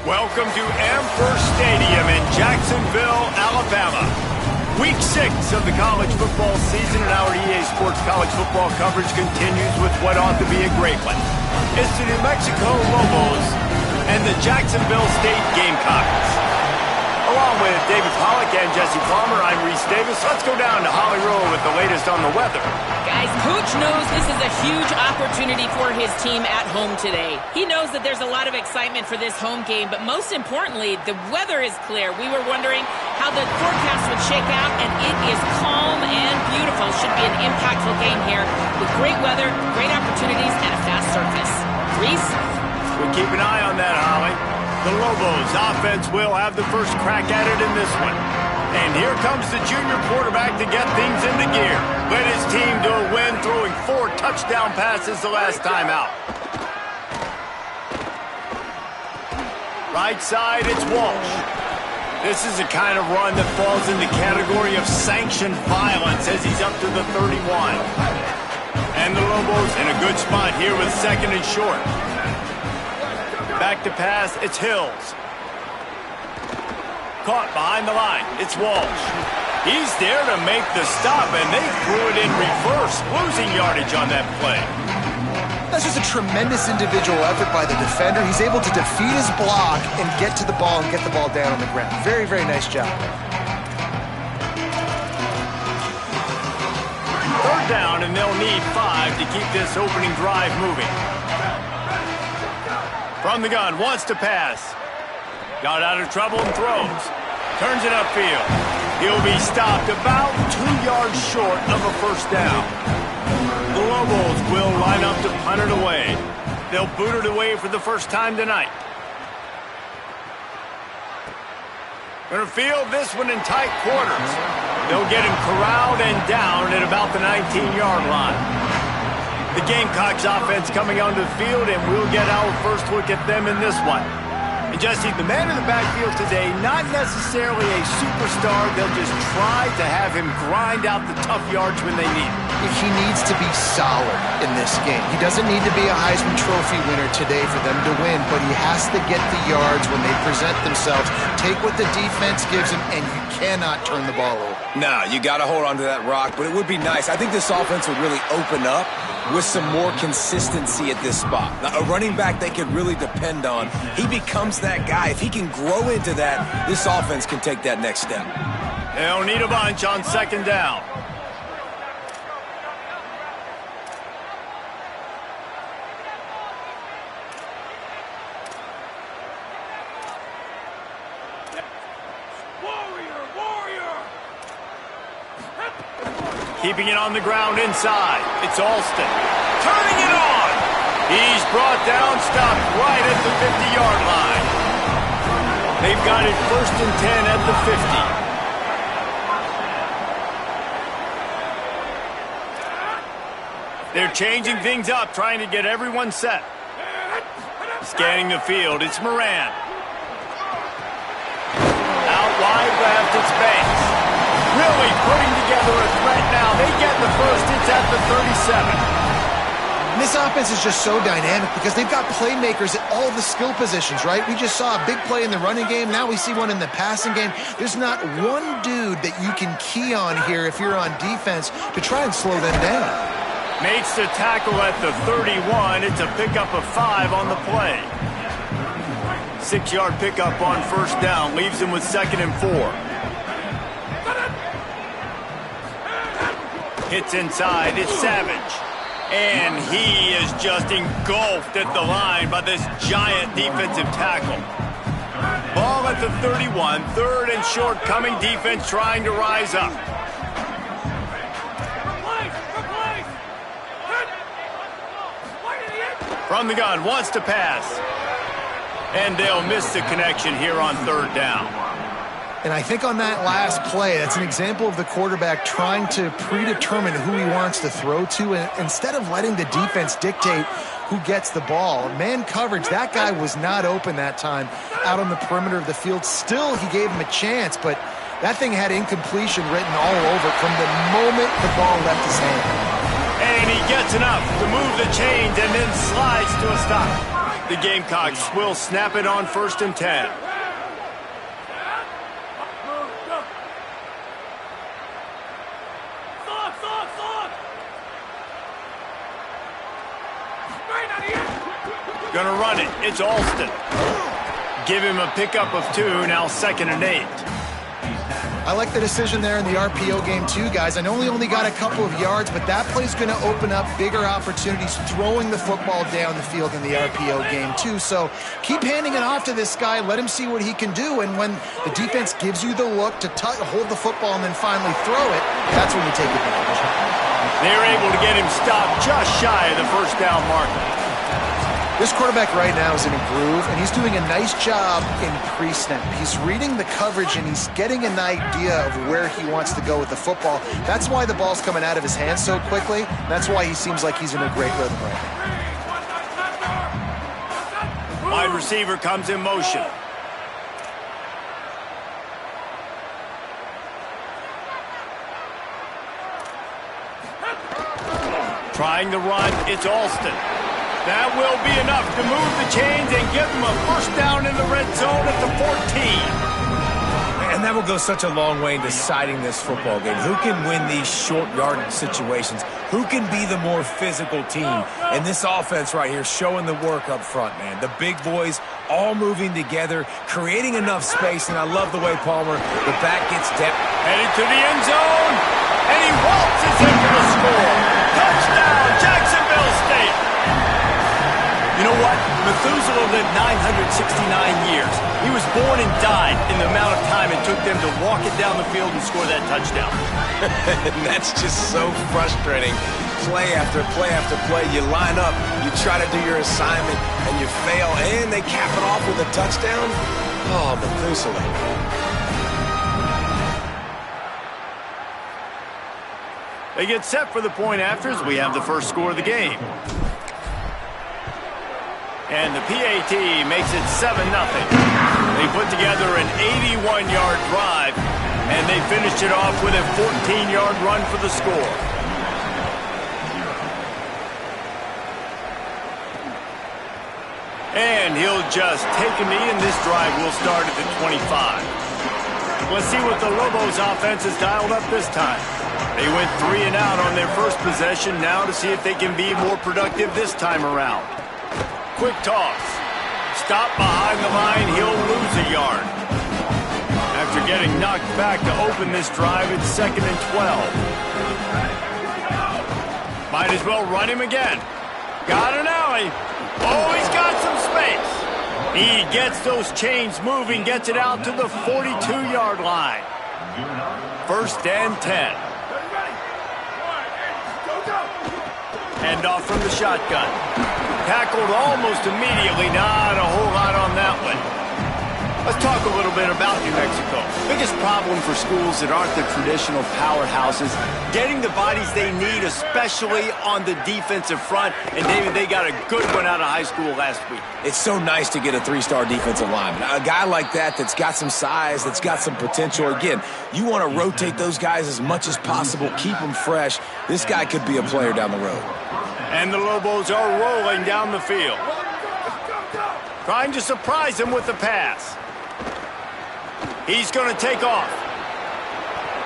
Welcome to Amherst Stadium in Jacksonville, Alabama. Week 6 of the college football season, and our EA Sports college football coverage continues with what ought to be a great one. It's the New Mexico Lobos and the Jacksonville State Gamecocks. Along with David Pollack and Jesse Palmer, I'm Reese Davis. Let's go down to Holly Rowe with the latest on the weather. Guys, Coach knows this is a huge opportunity for his team at home today. He knows that there's a lot of excitement for this home game, but most importantly, the weather is clear. We were wondering how the forecast would shake out, and it is calm and beautiful. Should be an impactful game here with great weather, great opportunities, and a fast surface. Reese? We'll keep an eye on that, Holly. The Lobos offense will have the first crack at it in this one. And here comes the junior quarterback to get things into gear. Led his team to a win, throwing 4 touchdown passes the last time out. Right side, it's Walsh. This is a kind of run that falls in the category of sanctioned violence as he's up to the 31. And the Lobos in a good spot here with second and short. Back to pass, it's Hills. Caught behind the line, it's Walsh. He's there to make the stop, and they threw it in reverse, losing yardage on that play. That's just a tremendous individual effort by the defender. He's able to defeat his block and get to the ball and get the ball down on the ground. Very, very nice job. Third down, and they'll need 5 to keep this opening drive moving. From the gun, wants to pass. Got out of trouble and throws. Turns it upfield. He'll be stopped about 2 yards short of a first down. The Lobos will line up to punt it away. They'll boot it away for the first time tonight. Gonna field this one in tight quarters. They'll get him corralled and down at about the 19-yard line. The Gamecocks offense coming onto the field, and we'll get our first look at them in this one. And Jesse, the man in the backfield today, not necessarily a superstar. They'll just try to have him grind out the tough yards when they need it. He needs to be solid in this game. He doesn't need to be a Heisman Trophy winner today for them to win, but he has to get the yards when they present themselves. Take what the defense gives him, and you cannot turn the ball over. No, you got to hold on to that rock, but it would be nice. I think this offense would really open up with some more consistency at this spot. Now, a running back they can really depend on. He becomes that guy. If he can grow into that, this offense can take that next step. They'll need a bunch on second down. Keeping it on the ground inside. It's Alston. Turning it on. He's brought down, stopped right at the They've got it 1st and 10 at the 50. They're changing things up, trying to get everyone set. Scanning the field, it's Moran. Out wide left, it's Banks. Really putting together a threat now. They get the first, it's at the 37. This offense is just so dynamic because they've got playmakers at all the skill positions, right? We just saw a big play in the running game. Now we see one in the passing game. There's not one dude that you can key on here if you're on defense to try and slow them down. Makes the tackle at the 31. It's a pickup of 5 on the play. 6-yard pickup on 1st down. Leaves him with 2nd and 4. Hits inside. It's Savage. And he is just engulfed at the line by this giant defensive tackle. Ball at the 31. 3rd and short coming. Defense trying to rise up. From the gun, wants to pass. And they'll miss the connection here on 3rd down. And I think on that last play, that's an example of the quarterback trying to predetermine who he wants to throw to, and instead of letting the defense dictate who gets the ball. Man coverage, that guy was not open that time out on the perimeter of the field. Still, he gave him a chance, but that thing had incompletion written all over it from the moment the ball left his hand. And he gets enough to move the chains and then slides to a stop. The Gamecocks will snap it on 1st and 10. Gonna run it. It's Alston. Give him a pickup of 2, now 2nd and 8. I like the decision there in the RPO game too, guys. I know he only got a couple of yards, but that play's going to open up bigger opportunities throwing the football down the field in the RPO game too. So keep handing it off to this guy. Let him see what he can do. And when the defense gives you the look to hold the football and then finally throw it, that's when you take advantage. They're able to get him stopped just shy of the 1st down marker. This quarterback right now is in a groove, and he's doing a nice job in pre-snap. He's reading the coverage, and he's getting an idea of where he wants to go with the football. That's why the ball's coming out of his hands so quickly. That's why he seems like he's in a great rhythm right now. Wide receiver comes in motion. Trying to run, it's Alston. That will be enough to move the chains and give them a 1st down in the red zone at the 14. And that will go such a long way in deciding this football game. Who can win these short yardage situations? Who can be the more physical team? And this offense right here showing the work up front, man. The big boys all moving together, creating enough space, and I love the way Palmer, the back gets depth. Headed to the end zone, and he waltzes in for the score. Touchdown, Jacksonville State. You know what? Methuselah lived 969 years. He was born and died in the amount of time it took them to walk it down the field and score that touchdown. And that's just so frustrating. Play after play after play. You line up, you try to do your assignment, and you fail, and they cap it off with a touchdown. Oh, Methuselah. They get set for the point afters. We have the first score of the game. And the PAT makes it 7-0. They put together an 81-yard drive, and they finished it off with a 14-yard run for the score. And he'll just take a knee, and this drive will start at the 25. Let's see what the Lobos offense has dialed up this time. They went 3 and out on their first possession, now to see if they can be more productive this time around. Quick toss. Stop behind the line. He'll lose a yard. After getting knocked back to open this drive, it's 2nd and 12. Might as well run him again. Got an alley. Oh, he's got some space. He gets those chains moving, gets it out to the 42-yard line. 1st and 10. Hand off from the shotgun. Tackled almost immediately. Not a whole lot on that one. Let's talk talk a little bit about New Mexico. Biggest problem for schools that aren't the traditional powerhouses, getting the bodies they need, especially on the defensive front. And, David, they got a good one out of high school last week. It's so nice to get a 3-star defensive lineman. A guy like that's got some size, that's got some potential. Again, you want to rotate those guys as much as possible, keep them fresh. This guy could be a player down the road. And the Lobos are rolling down the field, trying to surprise him with the pass. He's going to take off.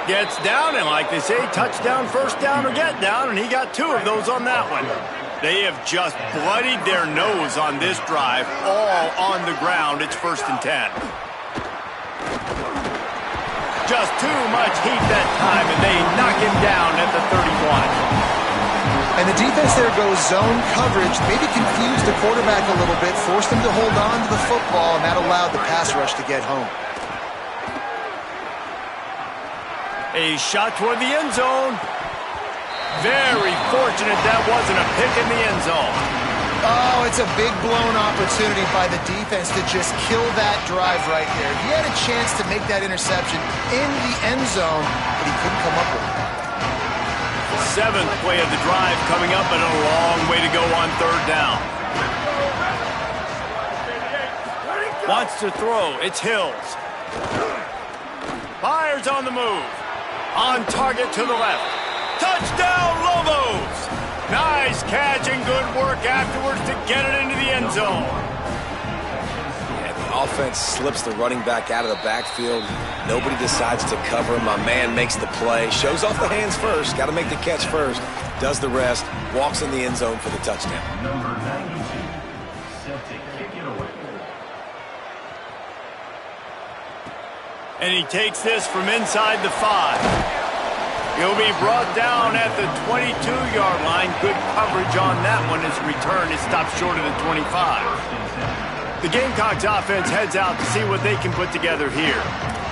Gets down, and like they say, touchdown, first down, or get down, and he got 2 of those on that one. They have just bloodied their nose on this drive, all on the ground. It's 1st and 10. Just too much heat that time, and they knock him down at the 31. And the defense there goes zone coverage, maybe confused the quarterback a little bit, forced him to hold on to the football, and that allowed the pass rush to get home. A shot toward the end zone. Very fortunate that wasn't a pick in the end zone. Oh, it's a big blown opportunity by the defense to just kill that drive right there. He had a chance to make that interception in the end zone, but he couldn't come up with it. 7th play of the drive coming up, and a long way to go on 3rd down. Wants to throw. It's Hills. Fires on the move. On target to the left. Touchdown, Lobos! Nice catch and good work afterwards to get it into the end zone. Offense slips the running back out of the backfield. Nobody decides to cover him. My man makes the play. Shows off the hands first. Got to make the catch first. Does the rest. Walks in the end zone for the touchdown. Number 92, set to kick it away. And he takes this from inside the 5. He'll be brought down at the 22-yard line. Good coverage on that one. His return is stopped short of the 25. The Gamecocks offense heads out to see what they can put together here.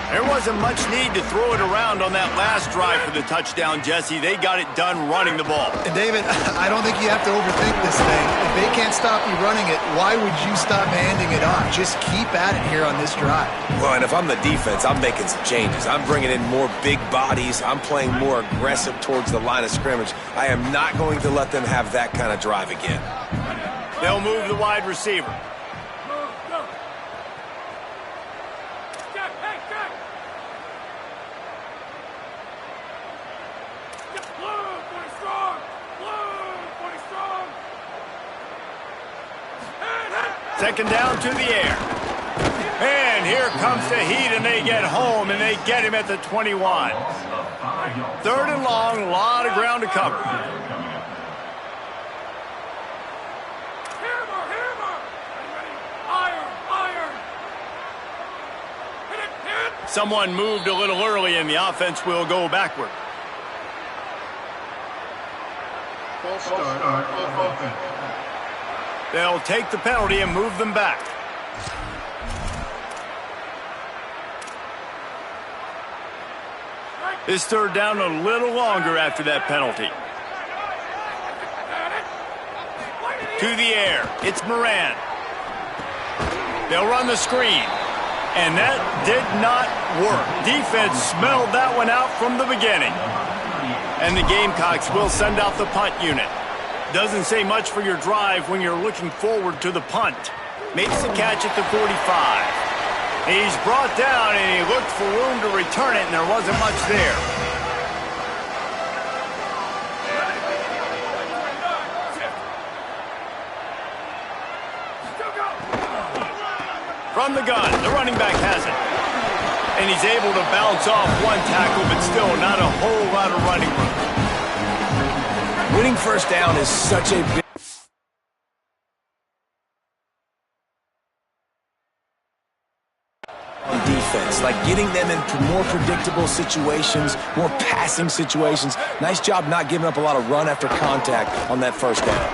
There wasn't much need to throw it around on that last drive for the touchdown, Jesse. They got it done running the ball. And David, I don't think you have to overthink this thing. If they can't stop you running it, why would you stop handing it off? Just keep at it here on this drive. Well, and if I'm the defense, I'm making some changes. I'm bringing in more big bodies. I'm playing more aggressive towards the line of scrimmage. I am not going to let them have that kind of drive again. They'll move the wide receiver. Second down to the air. And here comes the heat, and they get home, and they get him at the 21. 3rd and long, a lot of ground to cover. Someone moved a little early, and the offense will go backward. False start off offense. They'll take the penalty and move them back. This 3rd down a little longer after that penalty. To the air. It's Moran. They'll run the screen. And that did not work. Defense smelled that one out from the beginning. And the Gamecocks will send out the punt unit. Doesn't say much for your drive when you're looking forward to the punt. Makes the catch at the 45. He's brought down, and he looked for room to return it, and there wasn't much there. From the gun, the running back has it. And he's able to bounce off one tackle, but still not a whole lot of running room. Winning first down is such a big defense, like getting them into more predictable situations, more passing situations. Nice job not giving up a lot of run after contact on that first down.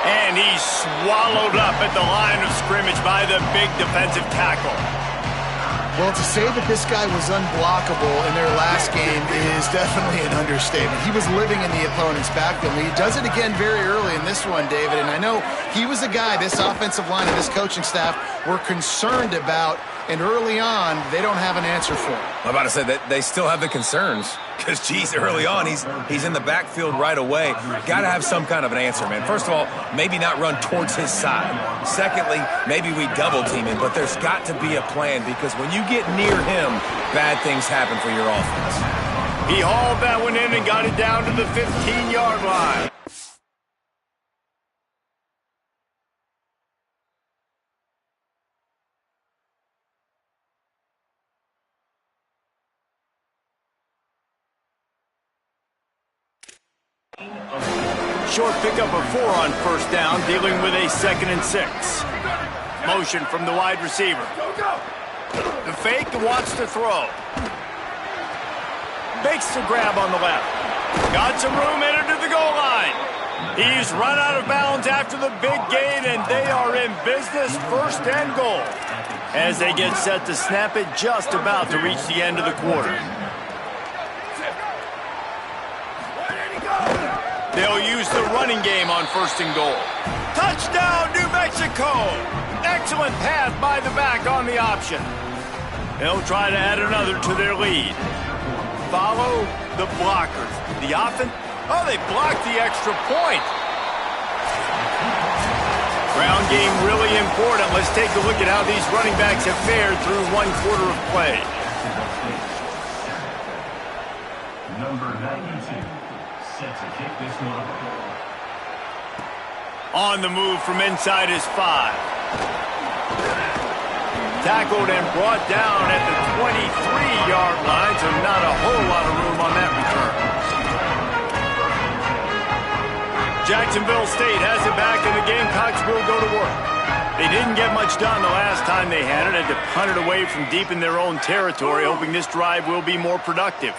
And he's swallowed up at the line of scrimmage by the big defensive tackle. Well, to say that this guy was unblockable in their last game is definitely an understatement. He was living in the opponent's backfield. He does it again very early in this one, David, and I know he was a guy this offensive line and this coaching staff were concerned about And early on, they don't have an answer for him. I'm about to say that they still have the concerns. Because, geez, early on, he's in the backfield right away. Got to have some kind of an answer, man. First of all, maybe not run towards his side. Secondly, maybe we double team him. But there's got to be a plan, because when you get near him, bad things happen for your offense. He hauled that one in and got it down to the 15-yard line. Short pickup of 4 on first down, dealing with a 2nd and 6. Motion from the wide receiver. The fake, wants to throw. Makes the grab on the left. Got some room, headed to the goal line. He's run out of bounds after the big gain, and they are in business, 1st and goal. As they get set to snap it, just about to reach the end of the quarter. They'll use the running game on 1st and goal. Touchdown, New Mexico! Excellent pass by the back on the option. They'll try to add another to their lead. Follow the blockers. The offense, oh, they blocked the extra point. Ground game really important. Let's take a look at how these running backs have fared through 1 quarter of play. Number 92. Set to kick this one away. On the move from inside his 5. Tackled and brought down at the 23-yard line, so not a whole lot of room on that return. Jacksonville State has it back, and the Gamecocks will go to work. They didn't get much done the last time they had it, had to punt it away from deep in their own territory, hoping this drive will be more productive.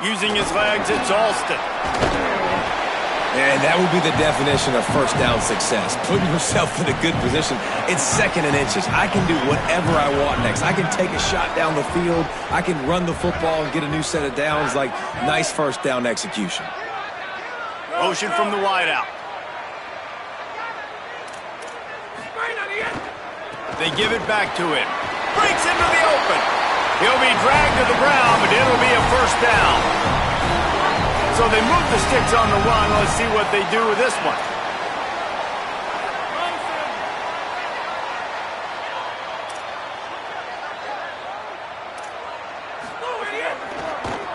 Using his legs, it's Alston. And that would be the definition of 1st down success. Putting yourself in a good position. It's 2nd and inches. I can do whatever I want next. I can take a shot down the field. I can run the football and get a new set of downs. Like, nice 1st down execution. Motion from the wideout. They give it back to him. Breaks into the open. He'll be dragged to the ground, but it'll be a 1st down. So they move the sticks on the run. Let's see what they do with this one.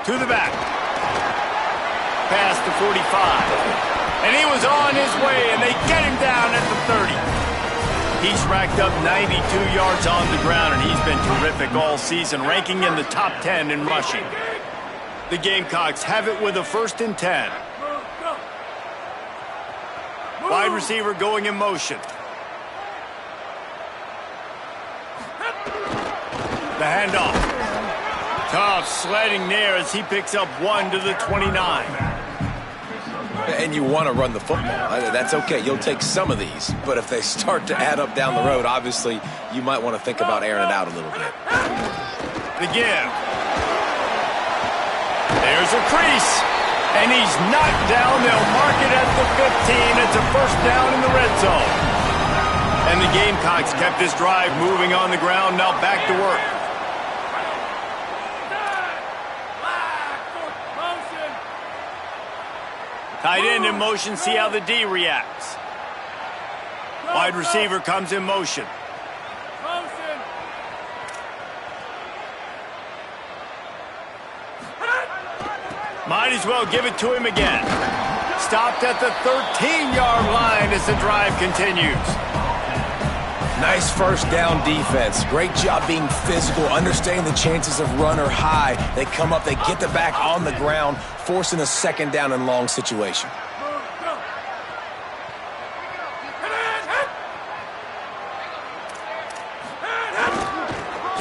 To the back. Past the 45. And he was on his way, and they get him down at the 30. He's racked up 92 yards on the ground, and he's been terrific all season, ranking in the top 10 in rushing. The Gamecocks have it with a 1st and 10. Wide receiver going in motion. The handoff. Tough sledding there as he picks up 1 to the 29. And you want to run the football. That's okay. You'll take some of these. But if they start to add up down the road, obviously, you might want to think about airing it out a little bit. The give. There's a crease. And he's knocked down. They'll mark it at the 15. It's a 1st down in the red zone. And the Gamecocks kept this drive moving on the ground. Now back to work. Tight end in motion, see how the D reacts. Wide receiver comes in motion. Might as well give it to him again. Stopped at the 13-yard line as the drive continues. Nice 1st down defense. Great job being physical, understanding the chances of run are high. They come up, they get the back on the ground, forcing a 2nd down and long situation.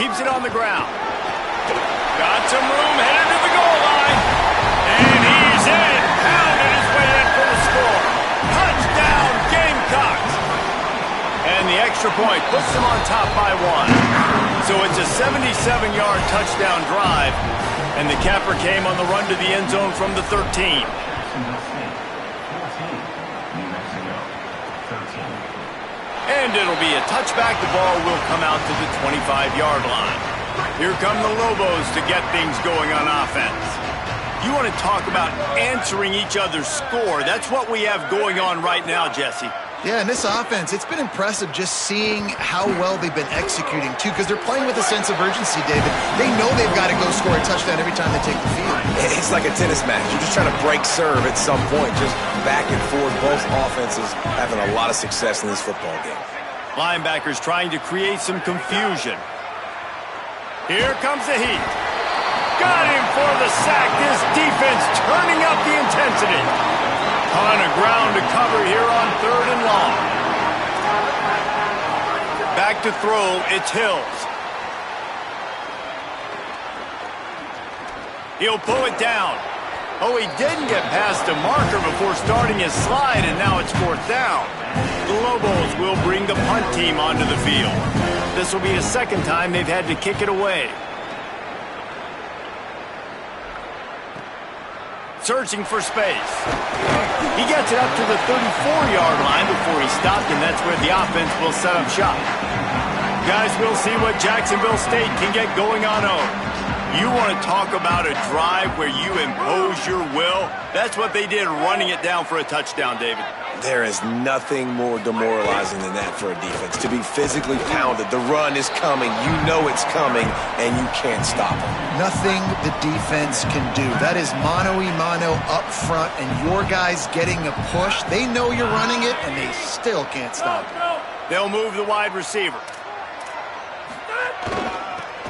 Keeps it on the ground. Got some room, headed to the goal line. And he's in. Pounded his way in for the score. Touchdown, Gamecocks. And the extra point puts them on top by 1. So it's a 77-yard touchdown drive. And the capper came on the run to the end zone from the 13. And it'll be a touchback. The ball will come out to the 25-yard line. Here come the Lobos to get things going on offense. You want to talk about answering each other's score. That's what we have going on right now, Jesse. Yeah, and this offense, it's been impressive just seeing how well they've been executing, too, because they're playing with a sense of urgency, David. They know they've got to go score a touchdown every time they take the field. It's like a tennis match. You're just trying to break serve at some point, just back and forth. Both offenses having a lot of success in this football game. Linebackers trying to create some confusion. Here comes the heat. Got him for the sack. This defense turning up the intensity. Ton of ground to cover here on 3rd and long. Back to throw, it's Hills. He'll pull it down. Oh, he didn't get past a marker before starting his slide, and now it's 4th down. The Lobos will bring the punt team onto the field. This will be the second time they've had to kick it away. Searching for space. He gets it up to the 34-yard line before he stopped, and that's where the offense will set up shop. Guys, we'll see what Jacksonville State can get going on home. You want to talk about a drive where you impose your will? That's what they did, running it down for a touchdown, David. There is nothing more demoralizing than that for a defense. To be physically pounded, the run is coming, you know it's coming, and you can't stop it. Nothing the defense can do. That is mano-a-mano up front, and your guys getting a push. They know you're running it, and they still can't stop it. They'll move the wide receiver.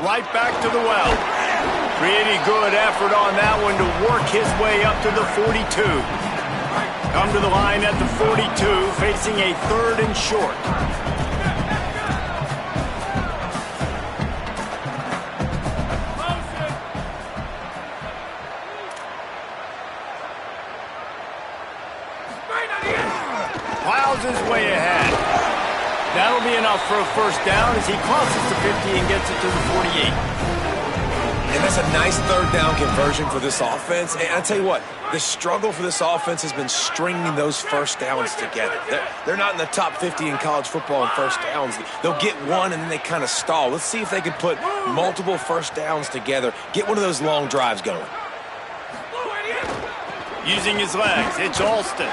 Right back to the well. Pretty good effort on that one to work his way up to the 42. Come to the line at the 42, facing a 3rd and short. Plows his way ahead. That'll be enough for a 1st down as he crosses the 50 and gets it to the 48. And that's a nice 3rd down conversion for this offense. And I tell you what, the struggle for this offense has been stringing those 1st downs together. They're not in the top 50 in college football in 1st downs. They'll get one and then they kind of stall. Let's see if they can put multiple 1st downs together, get one of those long drives going. Using his legs, it's Alston.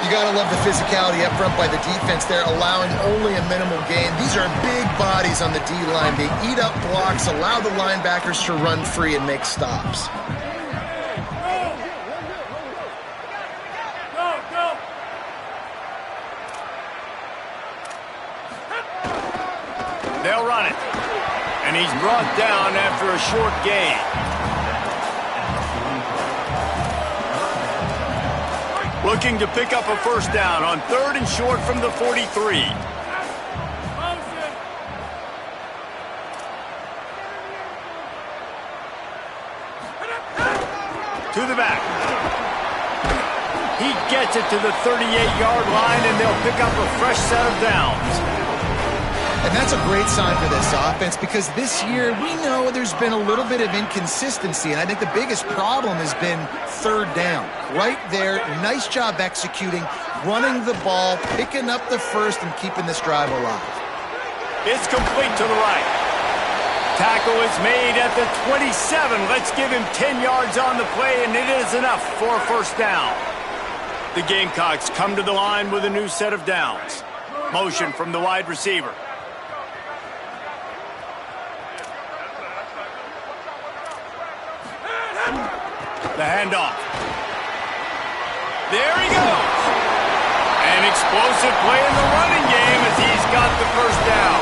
You got to love the physicality up front by the defense there, allowing only a minimal gain. These are big bodies on the D-line. They eat up blocks, allow the linebackers to run free and make stops. They'll run it. And he's brought down after a short gain. Looking to pick up a 1st down on 3rd and short from the 43. To the back. He gets it to the 38-yard line, and they'll pick up a fresh set of downs. And that's a great sign for this offense because this year we know there's been a little bit of inconsistency, and I think the biggest problem has been 3rd down. Right there, nice job executing, running the ball, picking up the 1st, and keeping this drive alive. It's complete to the right. Tackle is made at the 27. Let's give him 10 yards on the play, and it is enough for a 1st down. The Gamecocks come to the line with a new set of downs. Motion from the wide receiver. The handoff. There he goes. An explosive play in the running game as he's got the 1st down.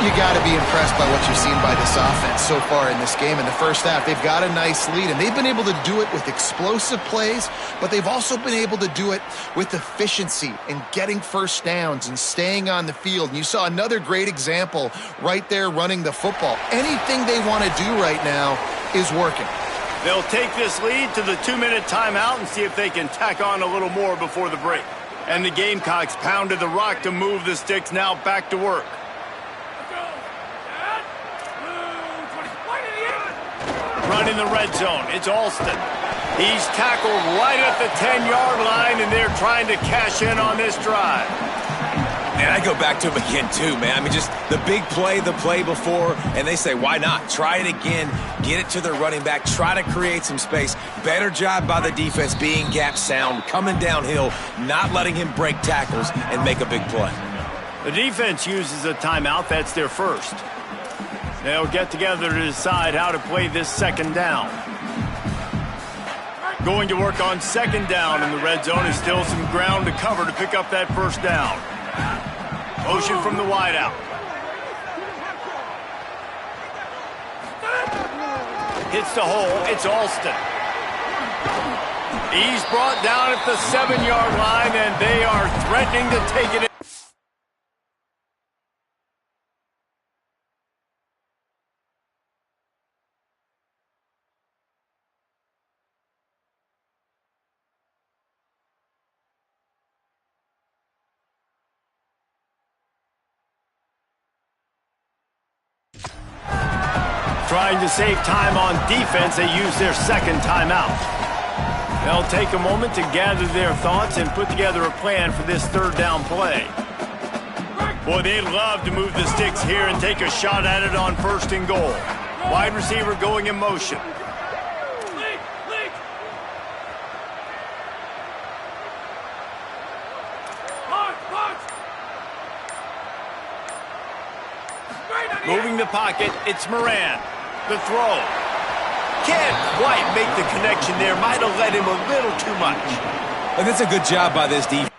You got to be impressed by what you've seen by this offense so far in this game. In the 1st half, they've got a nice lead, and they've been able to do it with explosive plays, but they've also been able to do it with efficiency and getting 1st downs and staying on the field. And you saw another great example right there running the football. Anything they want to do right now is working. They'll take this lead to the 2-minute timeout and see if they can tack on a little more before the break. And the Gamecocks pounded the rock to move the sticks, now back to work. Run in the red zone. It's Alston. He's tackled right at the 10-yard line, and they're trying to cash in on this drive. And I go back to him again, too, man. I mean, just the big play, the play before, and they say, why not? Try it again, get it to their running back, try to create some space. Better job by the defense being gap sound, coming downhill, not letting him break tackles and make a big play. The defense uses a timeout. That's their first. They'll get together to decide how to play this second down. Going to work on second down in the red zone. Is still some ground to cover to pick up that first down. Motion from the wideout. Hits the hole. It's Alston. He's brought down at the 7-yard line, and they are threatening to take it in. Trying to save time on defense, they use their second timeout. They'll take a moment to gather their thoughts and put together a plan for this third down play. Boy, they'd love to move the sticks here and take a shot at it on first and goal. Wide receiver going in motion. Moving the pocket, it's Moran. The throw. Can't quite make the connection there. Might have led him a little too much. And that's a good job by this defense.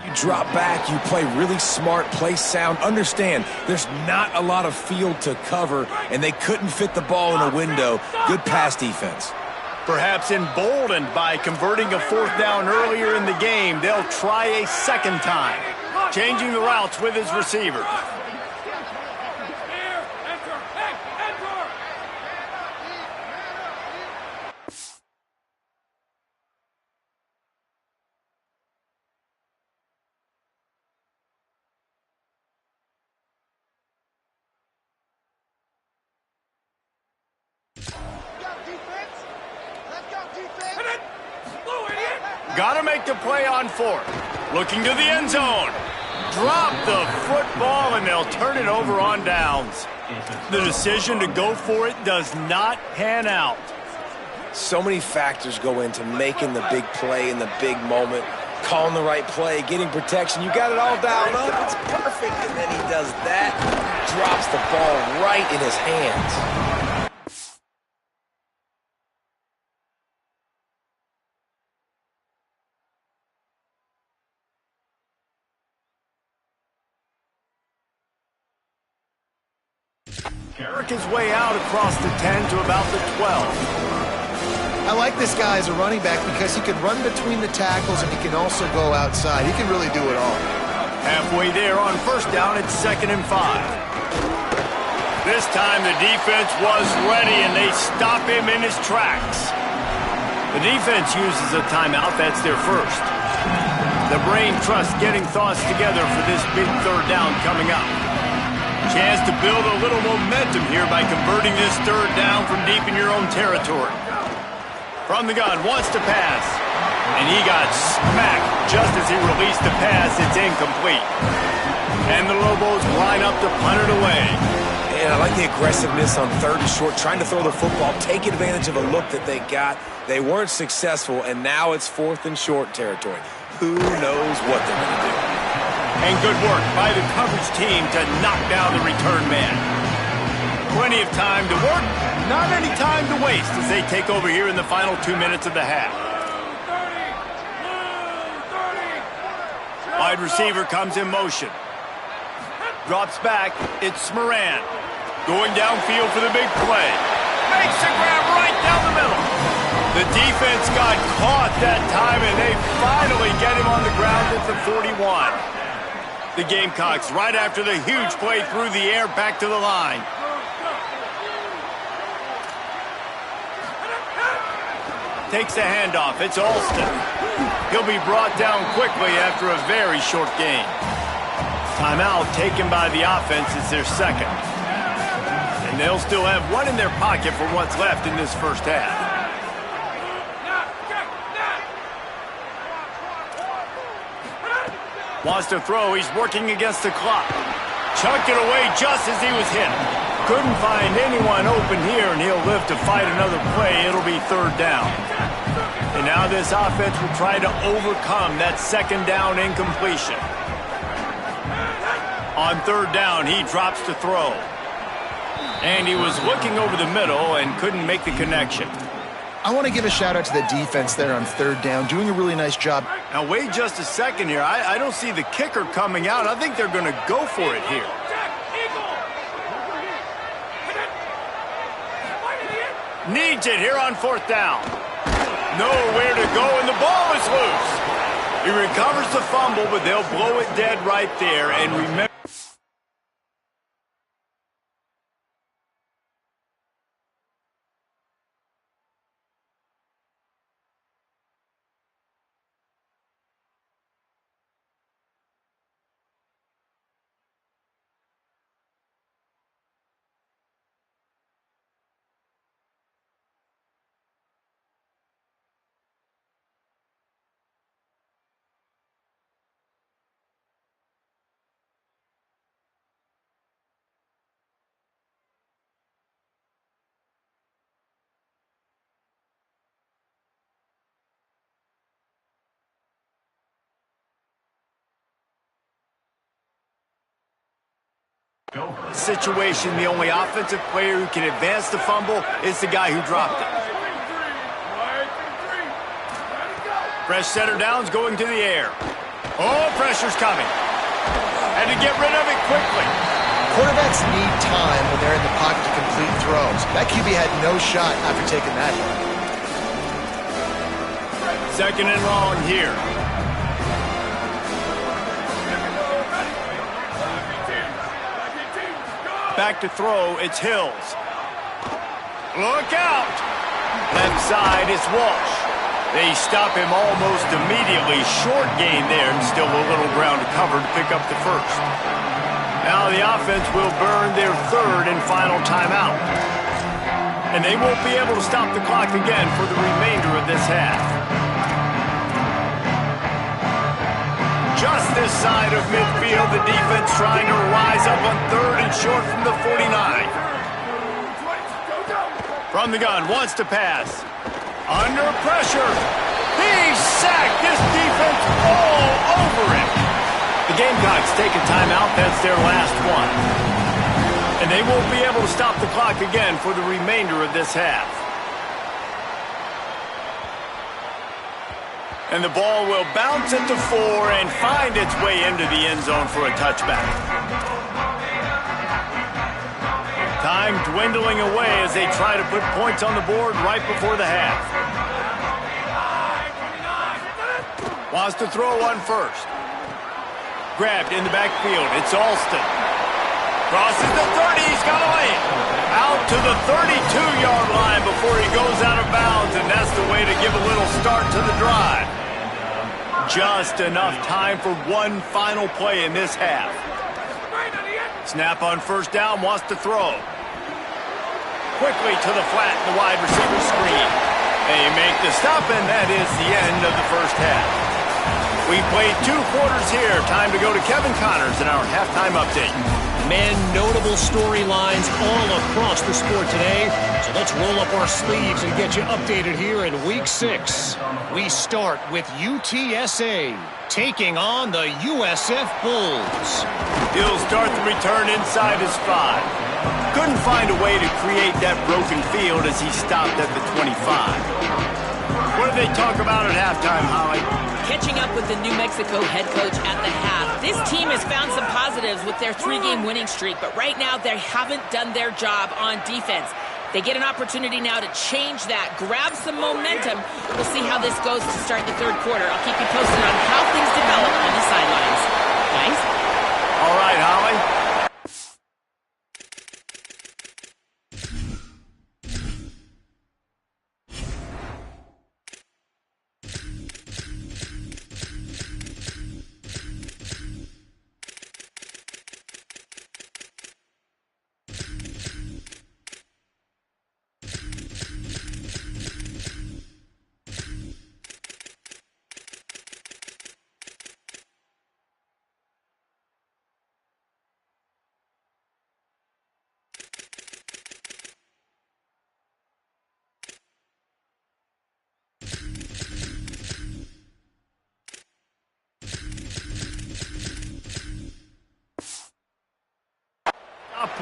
You drop back, you play really smart, play sound. Understand, there's not a lot of field to cover, and they couldn't fit the ball in a window. Good pass defense. Perhaps emboldened by converting a fourth down earlier in the game, they'll try a second time, changing the routes with his receiver. Got to make the play on fourth. Looking to the end zone. Drop the football, and they'll turn it over on downs. The decision to go for it does not pan out. So many factors go into making the big play in the big moment. Calling the right play, getting protection. You got it all dialed up. It's perfect, and then he does that. Drops the ball right in his hands. Work his way out across the 10 to about the 12. I like this guy as a running back because he can run between the tackles and he can also go outside. He can really do it all. Halfway there on first down, it's 2nd and 5. This time the defense was ready, and they stop him in his tracks. The defense uses a timeout. That's their first. The brain trust getting thoughts together for this big third down coming up. Chance to build a little momentum here by converting this third down from deep in your own territory. From the gun, wants to pass. And he got smacked just as he released the pass. It's incomplete. And the Lobos line up to punt it away. And I like the aggressiveness on 3rd and short, trying to throw the football, take advantage of a look that they got. They weren't successful, and now it's 4th and short territory. Who knows what they're going to do? And good work by the coverage team to knock down the return man. Plenty of time to work, not any time to waste as they take over here in the final 2 minutes of the half. Wide receiver comes in motion. Drops back, it's Moran. Going downfield for the big play. Makes the grab right down the middle. The defense got caught that time, and they finally get him on the ground at the 41. The Gamecocks, right after the huge play through the air, back to the line. Takes the handoff. It's Alston. He'll be brought down quickly after a very short gain. Timeout taken by the offense is their second. And they'll still have one in their pocket for what's left in this first half. Wants to throw. He's working against the clock. Chucked it away just as he was hit. Couldn't find anyone open here, and he'll live to fight another play. It'll be third down. And now this offense will try to overcome that second down incompletion. On third down, he drops to throw. And he was looking over the middle and couldn't make the connection. I want to give a shout-out to the defense there on third down, doing a really nice job. Now, wait just a second here. I don't see the kicker coming out. I think they're going to go for it here. Needs it here on fourth down. Nowhere to go, and the ball is loose. He recovers the fumble, but they'll blow it dead right there. And remember, situation, the only offensive player who can advance the fumble is the guy who dropped it. Fresh center downs going to the air. Oh, pressure's coming. Had to get rid of it quickly. Quarterbacks need time when they're in the pocket to complete throws. That QB had no shot after taking that hit. Second and long here. Back to throw, it's Hills. Look out! Left side, it's Walsh. They stop him almost immediately. Short gain there, and still a little ground to cover to pick up the first. Now the offense will burn their third and final timeout. And they won't be able to stop the clock again for the remainder of this half. Just this side of midfield, the defense trying to rise up on third and short from the 49. From the gun, wants to pass. Under pressure. He's sacked. This defense all over him. The Gamecocks take a timeout. That's their last one. And they won't be able to stop the clock again for the remainder of this half. And the ball will bounce at the 4 and find its way into the end zone for a touchback. Time dwindling away as they try to put points on the board right before the half. Wants to throw on first. Grabbed in the backfield. It's Alston. Crosses the 30. He's got a lane. Out to the 32-yard line before he goes out of bounds, and that's the way to give a little start to the drive. Just enough time for one final play in this half. Snap on first down, wants to throw. Quickly to the flat, the wide receiver screen. They make the stop, and that is the end of the first half. We played 2 quarters here. Time to go to Kevin Connors in our halftime update. Man, notable storylines all across the sport today. So let's roll up our sleeves and get you updated here in Week 6. We start with UTSA taking on the USF Bulls. He'll start the return inside his 5. Couldn't find a way to create that broken field as he stopped at the 25. What did they talk about at halftime, Holly? Catching up with the New Mexico head coach at the half. This team has found some positives with their 3-game winning streak, but right now they haven't done their job on defense. They get an opportunity now to change that, grab some momentum. We'll see how this goes to start the third quarter. I'll keep you posted on how things develop on the sidelines. Guys? All right, Holly.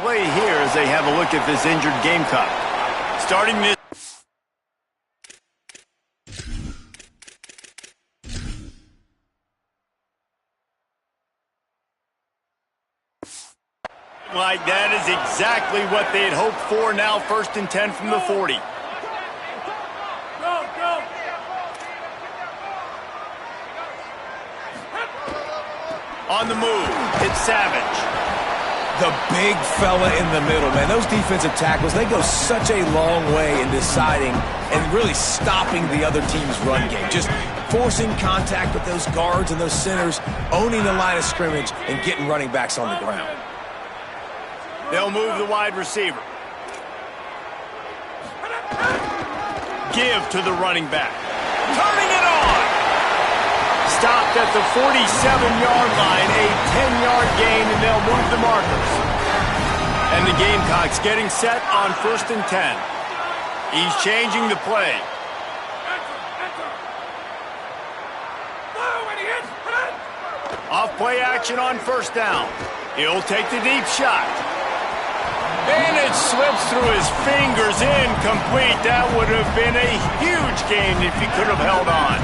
Play here as they have a look at this injured Gamecock. Starting this. Like that is exactly what they had hoped for. Now 1st and 10 from the 40. On the move, it's Savage. The big fella in the middle, man. Those defensive tackles, they go such a long way in deciding and really stopping the other team's run game. Just forcing contact with those guards and those centers, owning the line of scrimmage, and getting running backs on the ground. They'll move the wide receiver. Give to the running back. Turning it on. Stopped at the 47-yard line, a 10-yard gain, and they'll move the markers. And the Gamecocks getting set on 1st and 10. He's changing the play. Off play action on 1st down. He'll take the deep shot. And it slips through his fingers, incomplete. That would have been a huge gain if he could have held on.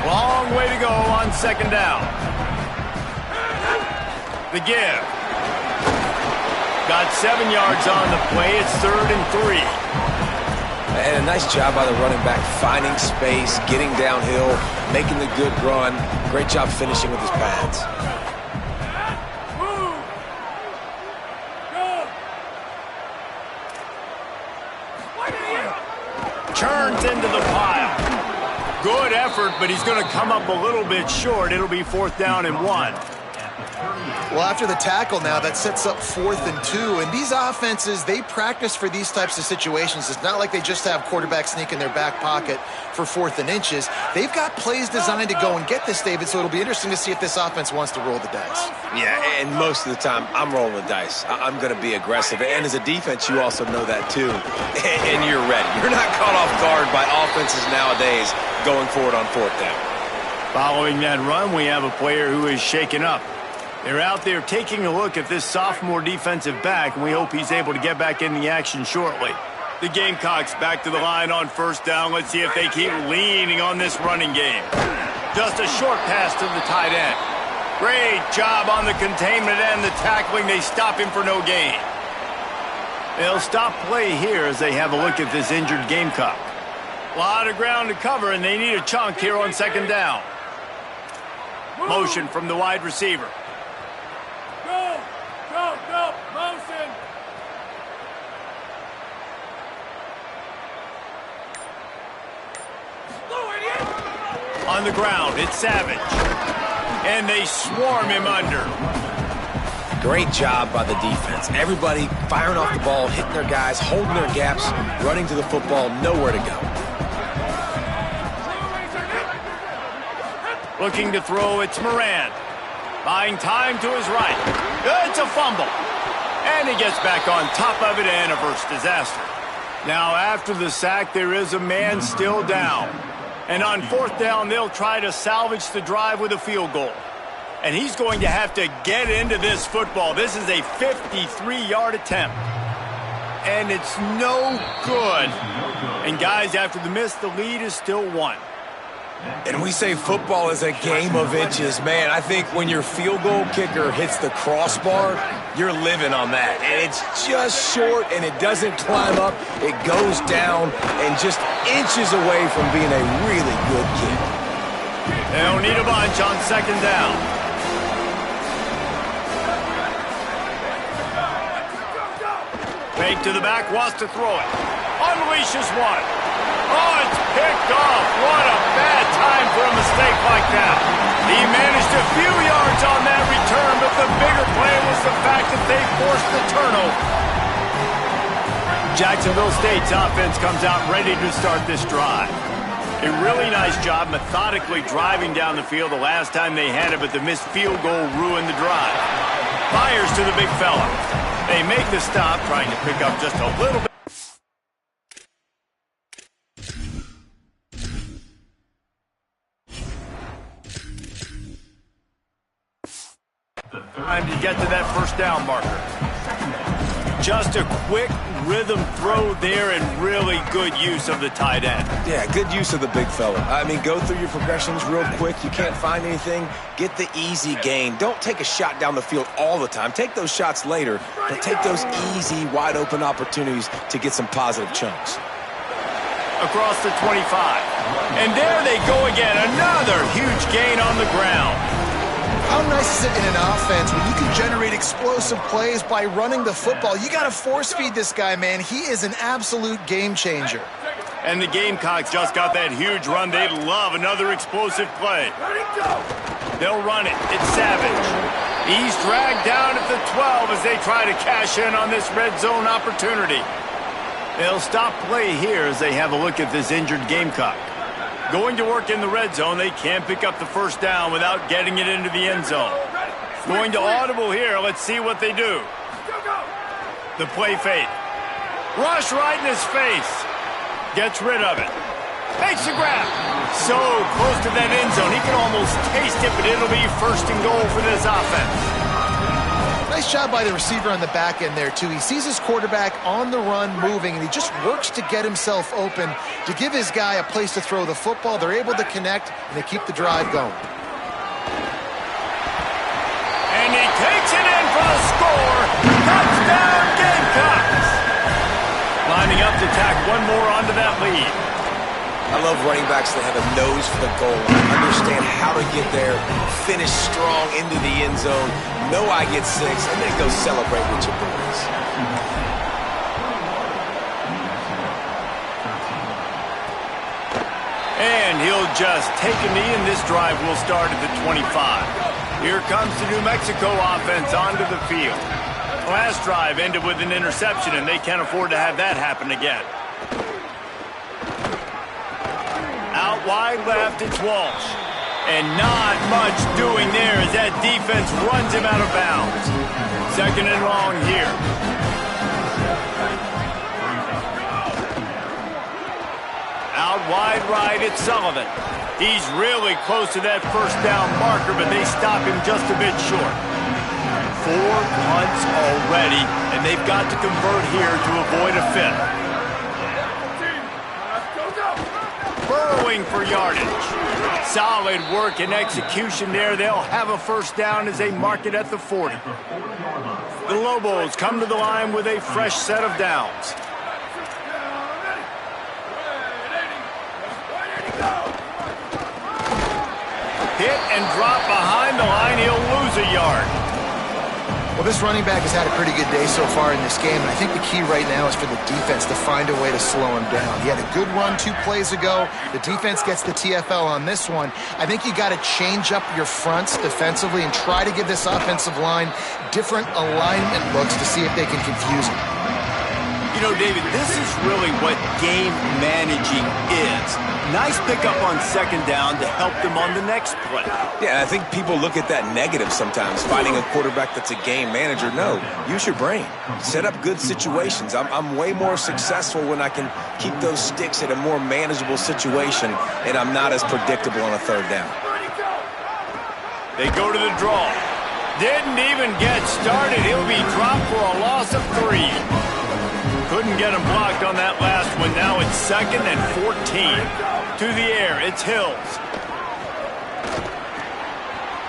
Long way to go on 2nd down. The give. Got 7 yards on the play. It's 3rd and 3. And a nice job by the running back, finding space, getting downhill, making the good run. Great job finishing with his pads. Turns into the pile. Good effort, but he's going to come up a little bit short. It'll be 4th down and 1. Well, after the tackle now, that sets up 4th and 2. And these offenses, they practice for these types of situations. It's not like they just have quarterback sneak in their back pocket for 4th and inches. They've got plays designed to go and get this, David, so it'll be interesting to see if this offense wants to roll the dice. Yeah, and most of the time, I'm rolling the dice. I'm going to be aggressive. And as a defense, you also know that too. And you're ready. You're not caught off guard by offenses nowadays going forward on 4th down. Following that run, we have a player who is shaken up. They're out there taking a look at this sophomore defensive back, and we hope he's able to get back in the action shortly. The Gamecocks back to the line on 1st down. Let's see if they keep leaning on this running game. Just a short pass to the tight end. Great job on the containment and the tackling. They stop him for no gain. They'll stop play here as they have a look at this injured Gamecock. A lot of ground to cover, and they need a chunk here on 2nd down. Motion from the wide receiver. Go, motion. On the ground, it's Savage. And they swarm him under. Great job by the defense. Everybody firing off the ball, hitting their guys, holding their gaps, running to the football, nowhere to go. Looking to throw, it's Moran. Buying time to his right. It's a fumble. And he gets back on top of it and averts disaster. Now, after the sack, there is a man still down. And on 4th down, they'll try to salvage the drive with a field goal. And he's going to have to get into this football. This is a 53-yard attempt. And it's no good. And guys, after the miss, the lead is still 1. And we say football is a game of inches. Man, I think when your field goal kicker hits the crossbar, you're living on that. And it's just short, and it doesn't climb up. It goes down and just inches away from being a really good kick. They'll need a bunch on 2nd down. Fake to the back, wants to throw it. Unleashes one. Oh, it's picked off. What a bad time for a mistake like that. He managed a few yards on that return, but the bigger play was the fact that they forced the turnover. Jacksonville State's offense comes out ready to start this drive. A really nice job methodically driving down the field the last time they had it, but the missed field goal ruined the drive. Fires to the big fella. They make the stop, trying to pick up just a little bit. Time to get to that 1st down marker. Just a quick rhythm throw there and really good use of the tight end. Yeah, good use of the big fella. I mean, go through your progressions real quick. You can't find anything. Get the easy gain. Don't take a shot down the field all the time. Take those shots later, but take those easy, wide-open opportunities to get some positive chunks. Across the 25. And there they go again. Another huge gain on the ground. How nice is it in an offense when you can generate explosive plays by running the football? You got to force-feed this guy, man. He is an absolute game changer. And the Gamecocks just got that huge run. They'd love another explosive play. They'll run it. It's Savage. He's dragged down at the 12 as they try to cash in on this red zone opportunity. They'll stop play here as they have a look at this injured Gamecock. Going to work in the red zone, they can't pick up the 1st down without getting it into the end zone. Going to audible here. Let's see what they do. The play fake. Rush right in his face. Gets rid of it. Makes the grab. So close to that end zone. He can almost taste it, but it'll be 1st and goal for this offense. Nice job by the receiver on the back end there, too. He sees his quarterback on the run moving, and he just works to get himself open to give his guy a place to throw the football. They're able to connect, and they keep the drive going. And he takes it in for the score. Touchdown, Gamecocks. Lining up to tack one more onto that lead. I love running backs that have a nose for the goal line, understand how to get there, finish strong into the end zone, know I get 6, and then go celebrate with your boys. And he'll just take a knee, and this drive will start at the 25. Here comes the New Mexico offense onto the field. Last drive ended with an interception, and they can't afford to have that happen again. Out wide left, it's Walsh. And not much doing there as that defense runs him out of bounds. 2nd and long here. Out wide right, it's Sullivan. He's really close to that 1st down marker, but they stop him just a bit short. 4 punts already, and they've got to convert here to avoid a 5th. Burrowing for yardage. Solid work and execution there. They'll have a 1st down as they mark it at the 40. The Lobos come to the line with a fresh set of downs. Hit and drop behind the line. He'll lose a yard. Well, this running back has had a pretty good day so far in this game, and I think the key right now is for the defense to find a way to slow him down. He had a good run 2 plays ago. The defense gets the TFL on this one. I think you got to change up your fronts defensively and try to give this offensive line different alignment looks to see if they can confuse him. You know, David, this is really what game managing is. Nice pickup on 2nd down to help them on the next play. Yeah, I think people look at that negative sometimes, finding a quarterback that's a game manager. No, use your brain. Set up good situations. I'm way more successful when I can keep those sticks in a more manageable situation, and I'm not as predictable on a 3rd down. They go to the draw. Didn't even get started. He'll be dropped for a loss of 3. Couldn't get him blocked on that last one. Now it's 2nd and 14. To the air, it's Hills.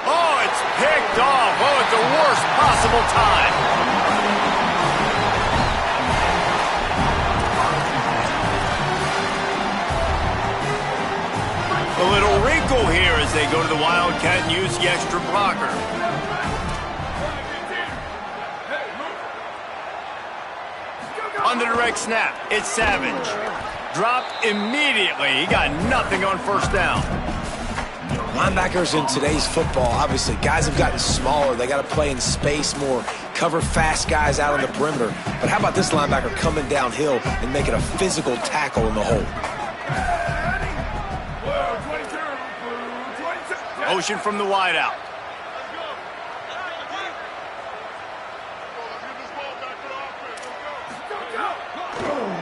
Oh, it's picked off. Oh, at the worst possible time. A little wrinkle here as they go to the Wildcat and use the extra blocker. On the direct snap, it's Savage. Dropped immediately. He got nothing on first down. Linebackers in today's football, obviously, guys have gotten smaller. They got to play in space more, cover fast guys out on the perimeter. But how about this linebacker coming downhill and making a physical tackle in the hole? Motion from the wideout.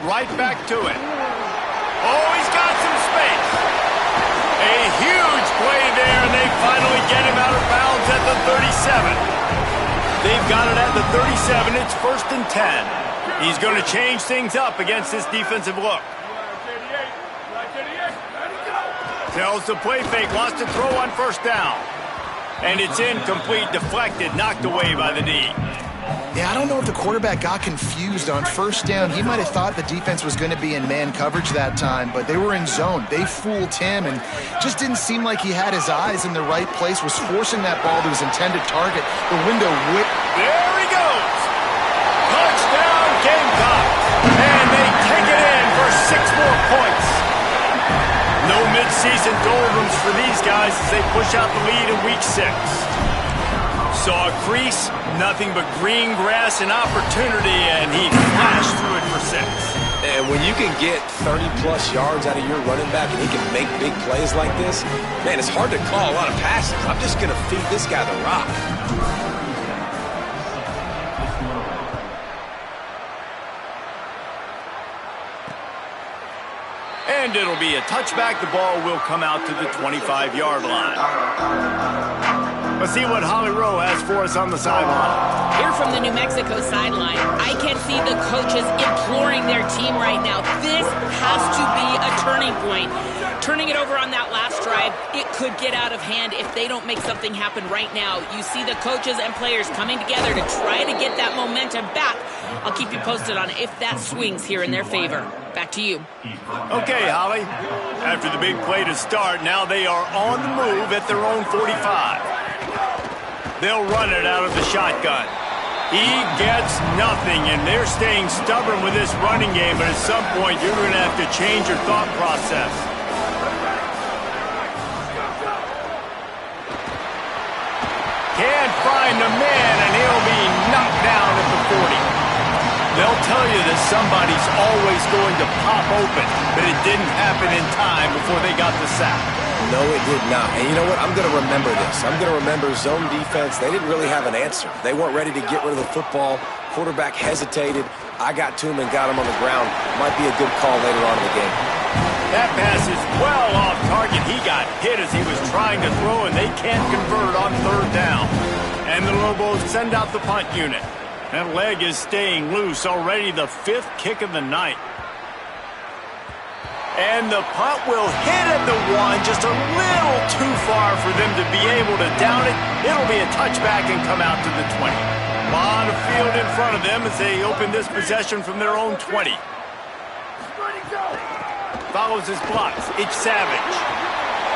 Right back to it. Oh, he's got some space. A huge play there, and they finally get him out of bounds at the 37. They've got it at the 37. It's 1st and 10. He's going to change things up against this defensive look. Tells the play fake, lost to throw on first down. And it's incomplete, deflected, knocked away by the D. Yeah, I don't know if the quarterback got confused on first down. He might have thought the defense was going to be in man coverage that time, but they were in zone. They fooled him and just didn't seem like he had his eyes in the right place, was forcing that ball to his intended target. The window whipped. There he goes. Touchdown, Gamecocks. And they kick it in for 6 more points. No midseason doldrums for these guys as they push out the lead in week 6. Saw a crease, nothing but green grass and opportunity, and he flashed through it for 6. And when you can get 30-plus yards out of your running back and he can make big plays like this, man, it's hard to call a lot of passes. I'm just going to feed this guy the rock. And it'll be a touchback. The ball will come out to the 25-yard line. Let's see what Holly Rowe has for us on the sideline. Here from the New Mexico sideline, I can see the coaches imploring their team right now. This has to be a turning point. Turning it over on that last drive, it could get out of hand if they don't make something happen right now. You see the coaches and players coming together to try to get that momentum back. I'll keep you posted on if that swings here in their favor. Back to you. Okay, Holly. After the big play to start, now they are on the move at their own 45. They'll run it out of the shotgun. He gets nothing, and they're staying stubborn with this running game, but at some point you're going to have to change your thought process. Can't find the man, and he'll be knocked down at the 40. They'll tell you that somebody's always going to pop open, but it didn't happen in time before they got the sack. No, it did not. And you know what? I'm going to remember this. I'm going to remember zone defense. They didn't really have an answer. They weren't ready to get rid of the football. Quarterback hesitated. I got to him and got him on the ground. Might be a good call later on in the game. That pass is well off target. He got hit as he was trying to throw, and they can't convert on 3rd down. And the Lobos send out the punt unit. That leg is staying loose. Already the 5th kick of the night. And the punt will hit at the 1, just a little too far for them to be able to down it. It'll be a touchback and come out to the 20. A lot of field in front of them as they open this possession from their own 20. Follows his blocks. It's Savage.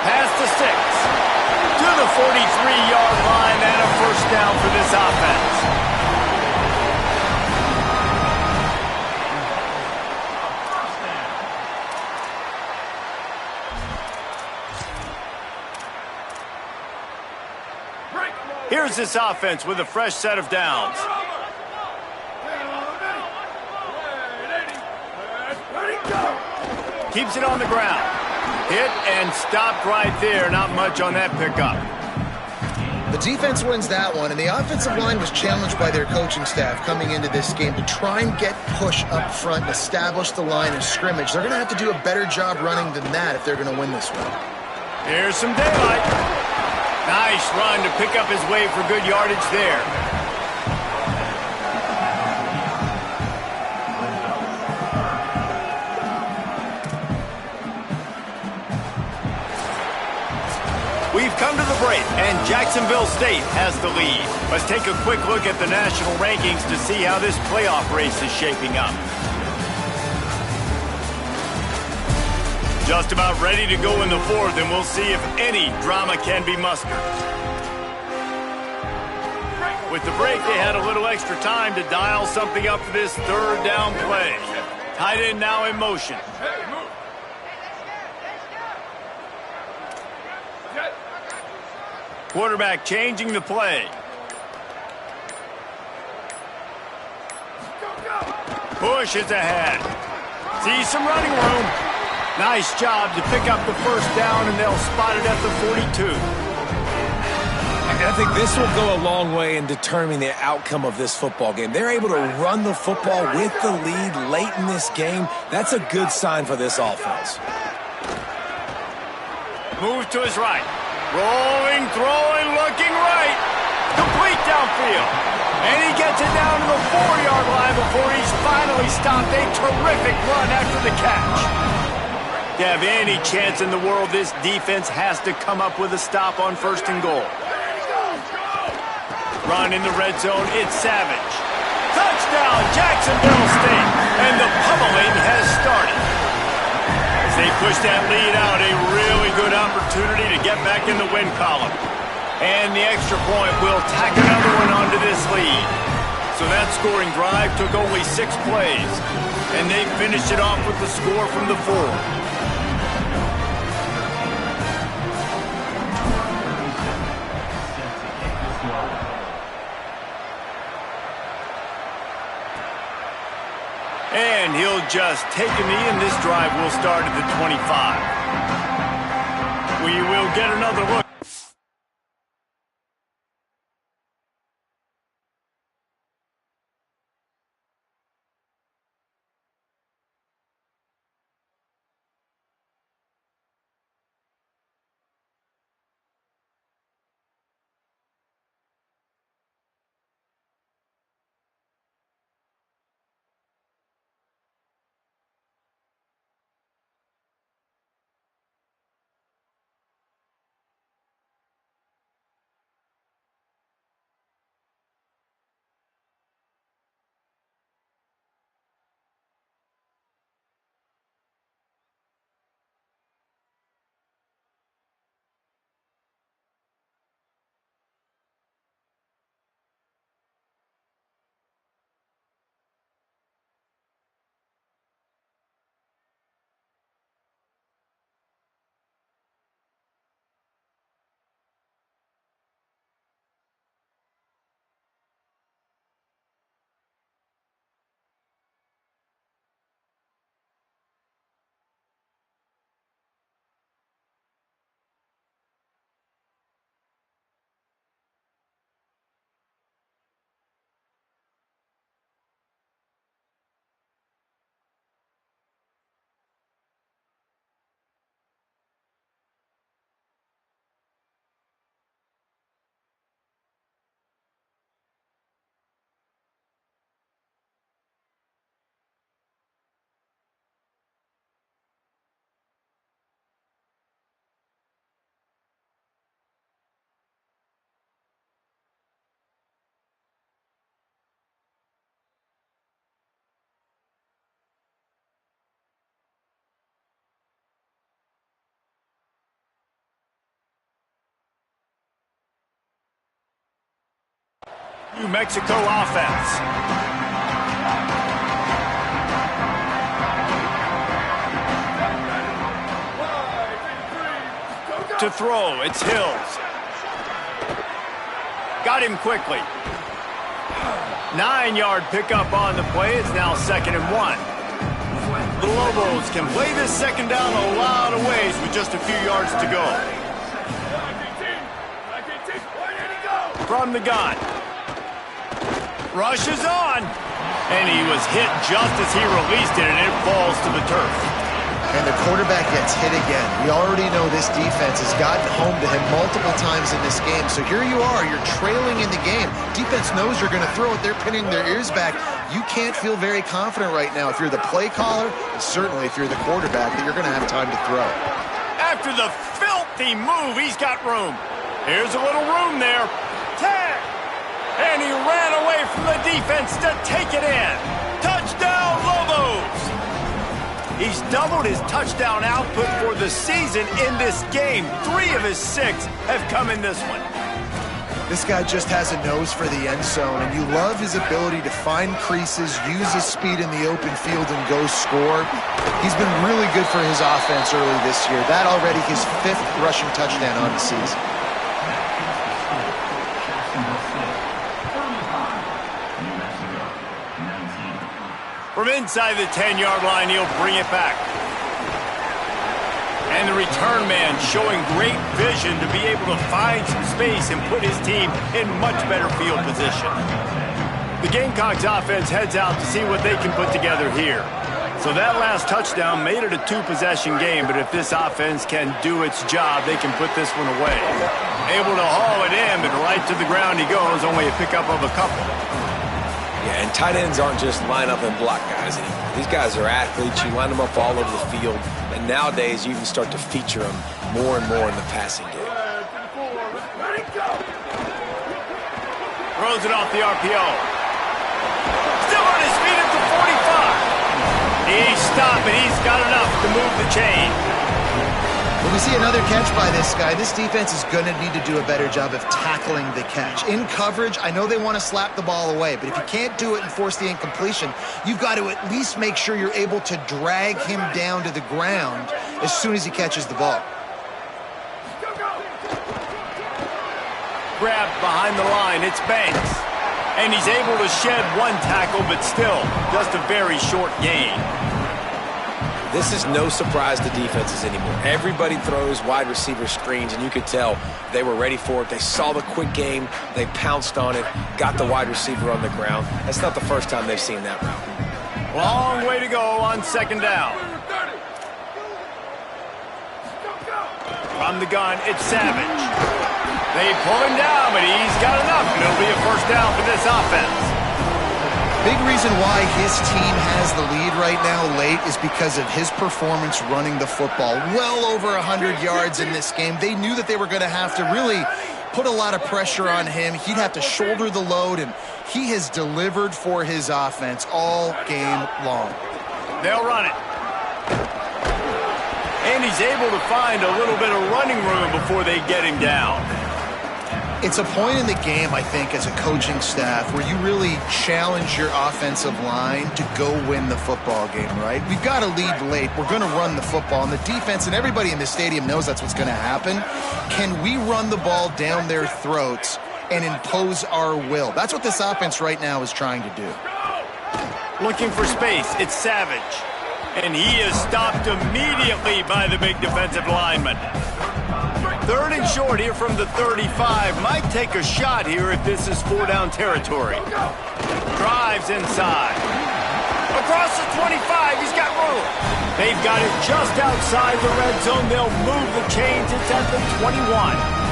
Pass to 6. To the 43-yard line and a first down for this offense. Here's this offense with a fresh set of downs. Keeps it on the ground. Hit and stopped right there. Not much on that pickup. The defense wins that one, and the offensive line was challenged by their coaching staff coming into this game to try and get push up front and establish the line of scrimmage. They're going to have to do a better job running than that if they're going to win this one. Here's some daylight. Nice run to pick up his way for good yardage there. We've come to the break, and Jacksonville State has the lead. Let's take a quick look at the national rankings to see how this playoff race is shaping up. Just about ready to go in the fourth, and we'll see if any drama can be mustered. With the break, they had a little extra time to dial something up for this third down play. Tight end now in motion. Quarterback changing the play. Push is ahead. See some running room. Nice job to pick up the first down, and they'll spot it at the 42. I think this will go a long way in determining the outcome of this football game. They're able to run the football with the lead late in this game. That's a good sign for this offense. Move to his right. Rolling, throwing, looking right. Complete downfield. And he gets it down to the 4-yard line before he's finally stopped. A terrific run after the catch. To have any chance in the world, this defense has to come up with a stop on 1st and goal. Run in the red zone, it's Savage. Touchdown, Jacksonville State. And the pummeling has started. As they push that lead out, a really good opportunity to get back in the win column. And the extra point will tack another one onto this lead. So that scoring drive took only 6 plays. And they finished it off with the score from the 4. And he'll just take a knee, and this drive will start at the 25. We will get another look. New Mexico offense. To throw, it's Hills. Got him quickly. 9-yard pickup on the play. It's now 2nd and 1. The Lobos can play this second down a lot of ways with just a few yards to go. From the gun. Rushes on. And he was hit just as he released it, and it falls to the turf. And the quarterback gets hit again. We already know this defense has gotten home to him multiple times in this game. So here you are, you're trailing in the game. Defense knows you're going to throw it. They're pinning their ears back. You can't feel very confident right now if you're the play caller, and certainly if you're the quarterback, that you're going to have time to throw. After the filthy move, he's got room. Here's a little room there. 10. And he ran away from the defense to take it in. Touchdown, Lobos! He's doubled his touchdown output for the season in this game. 3 of his 6 have come in this one. This guy just has a nose for the end zone, and you love his ability to find creases, use his speed in the open field, and go score. He's been really good for his offense early this year. That already his 5th rushing touchdown on the season. From inside the 10-yard line, he'll bring it back. And the return man showing great vision to be able to find some space and put his team in much better field position. The Gamecocks offense heads out to see what they can put together here. So that last touchdown made it a 2-possession game, but if this offense can do its job, they can put this one away. Able to haul it in, but right to the ground he goes, only a pickup of a couple. Yeah, and tight ends aren't just line up and block guys anymore. These guys are athletes. You line them up all over the field. And nowadays, you can start to feature them more and more in the passing game. Throws it off the RPO. Still on his feet at the 45. He's stopping. He's got enough to move the chain. When we see another catch by this guy, this defense is going to need to do a better job of tackling the catch. In coverage, I know they want to slap the ball away, but if you can't do it and force the incompletion, you've got to at least make sure you're able to drag him down to the ground as soon as he catches the ball. Grabbed behind the line, it's Banks. And he's able to shed 1 tackle, but still just a very short gain. This is no surprise to defenses anymore. Everybody throws wide receiver screens, and you could tell they were ready for it. They saw the quick game. They pounced on it, got the wide receiver on the ground. That's not the first time they've seen that route. Long way to go on 2nd down. From the gun, it's Savage. They pull him down, but he's got enough. It'll be a 1st down for this offense. Big reason why his team has the lead right now late is because of his performance running the football. Well over 100 yards in this game. They knew that they were going to have to really put a lot of pressure on him. He'd have to shoulder the load, and he has delivered for his offense all game long. They'll run it. And he's able to find a little bit of running room before they get him down. It's a point in the game, I think, as a coaching staff where you really challenge your offensive line to go win the football game, right? We've got to lead late. We're going to run the football. And the defense and everybody in the stadium knows that's what's going to happen. Can we run the ball down their throats and impose our will? That's what this offense right now is trying to do. Looking for space. It's Savage. And he is stopped immediately by the big defensive lineman. 3rd and short here from the 35. Might take a shot here if this is 4-down territory. Drives inside. Across the 25, he's got room. They've got it just outside the red zone. They'll move the chains. It's at the 21.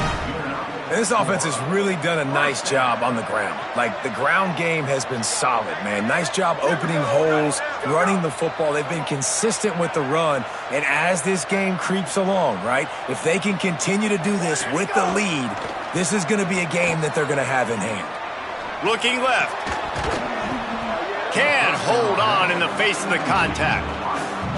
And this offense has really done a nice job on the ground. Like, the ground game has been solid, man. Nice job opening holes, running the football. They've been consistent with the run. And as this game creeps along, right, if they can continue to do this with the lead, this is going to be a game that they're going to have in hand. Looking left. Can hold on in the face of the contact.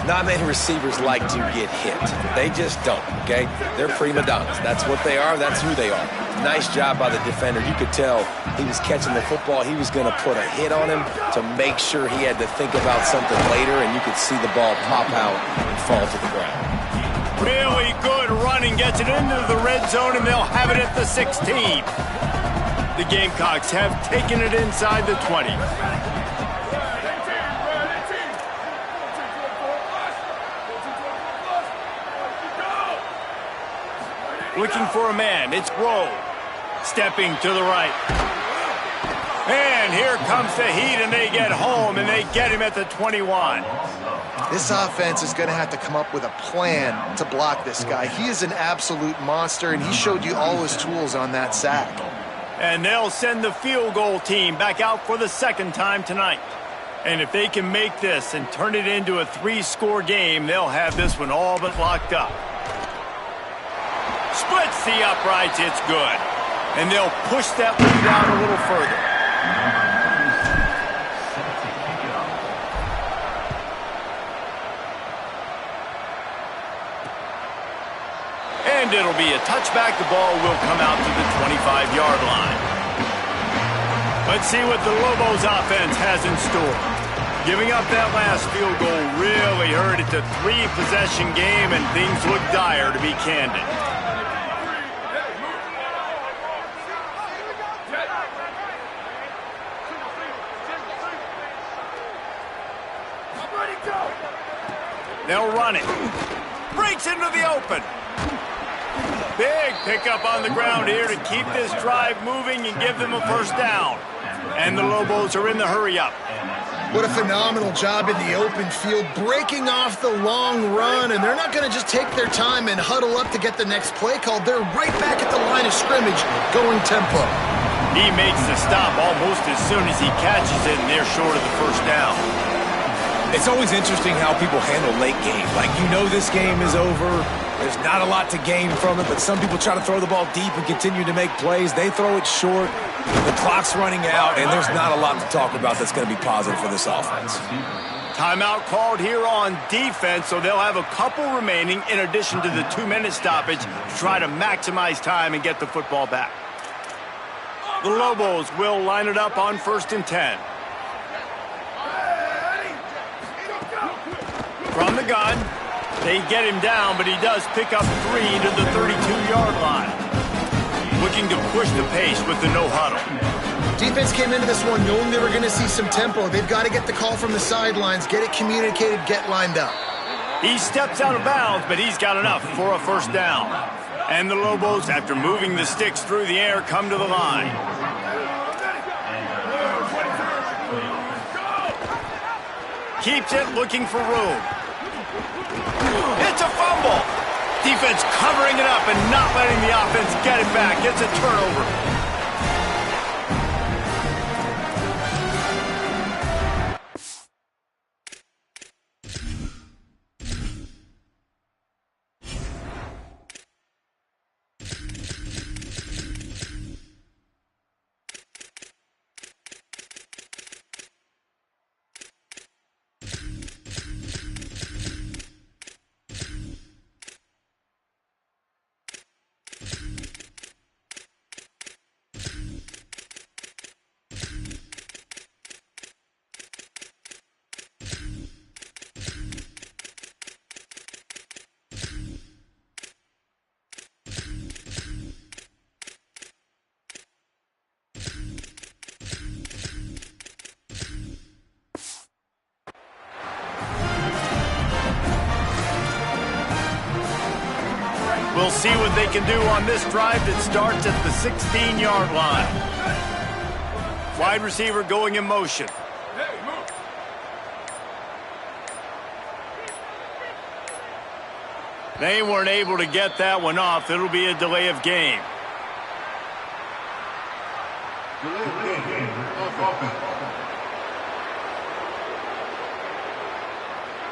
Not many receivers like to get hit. They just don't, okay? They're prima donnas. That's what they are. That's who they are. Nice job by the defender. You could tell he was catching the football. He was going to put a hit on him to make sure he had to think about something later, and you could see the ball pop out and fall to the ground. Really good running. Gets it into the red zone, and they'll have it at the 16. The Gamecocks have taken it inside the 20. Looking for a man. It's Rowe. Stepping to the right. And here comes the heat, and they get home, and they get him at the 21. This offense is going to have to come up with a plan to block this guy. He is an absolute monster, and he showed you all his tools on that sack. And they'll send the field goal team back out for the 2nd time tonight. And if they can make this and turn it into a 3-score game, they'll have this one all but locked up. Splits the uprights. It's good. And they'll push that lead out a little further. And it'll be a touchback. The ball will come out to the 25-yard line. Let's see what the Lobos offense has in store. Giving up that last field goal really hurt. It's a 3-possession game, and things look dire, to be candid. They'll run it. Breaks into the open. Big pickup on the ground here to keep this drive moving and give them a first down. And the Lobos are in the hurry-up. What a phenomenal job in the open field, breaking off the long run, and they're not going to just take their time and huddle up to get the next play called. They're right back at the line of scrimmage, going tempo. He makes the stop almost as soon as he catches it, and they're short of the first down. It's always interesting how people handle late game. Like, you know this game is over. There's not a lot to gain from it, but some people try to throw the ball deep and continue to make plays. They throw it short. The clock's running out, and there's not a lot to talk about that's going to be positive for this offense. Timeout called here on defense, so they'll have a couple remaining in addition to the 2-minute stoppage to try to maximize time and get the football back. The Lobos will line it up on 1st and 10. From the gun, they get him down, but he does pick up 3 to the 32-yard line. Looking to push the pace with the no huddle. Defense came into this one knowing they were going to see some tempo. They've got to get the call from the sidelines, get it communicated, get lined up. He steps out of bounds, but he's got enough for a first down. And the Lobos, after moving the sticks through the air, come to the line. Keeps it, looking for room. It's a fumble. Defense covering it up and not letting the offense get it back. It's a turnover. We'll see what they can do on this drive that starts at the 16-yard line. Wide receiver going in motion. They weren't able to get that one off. It'll be a delay of game.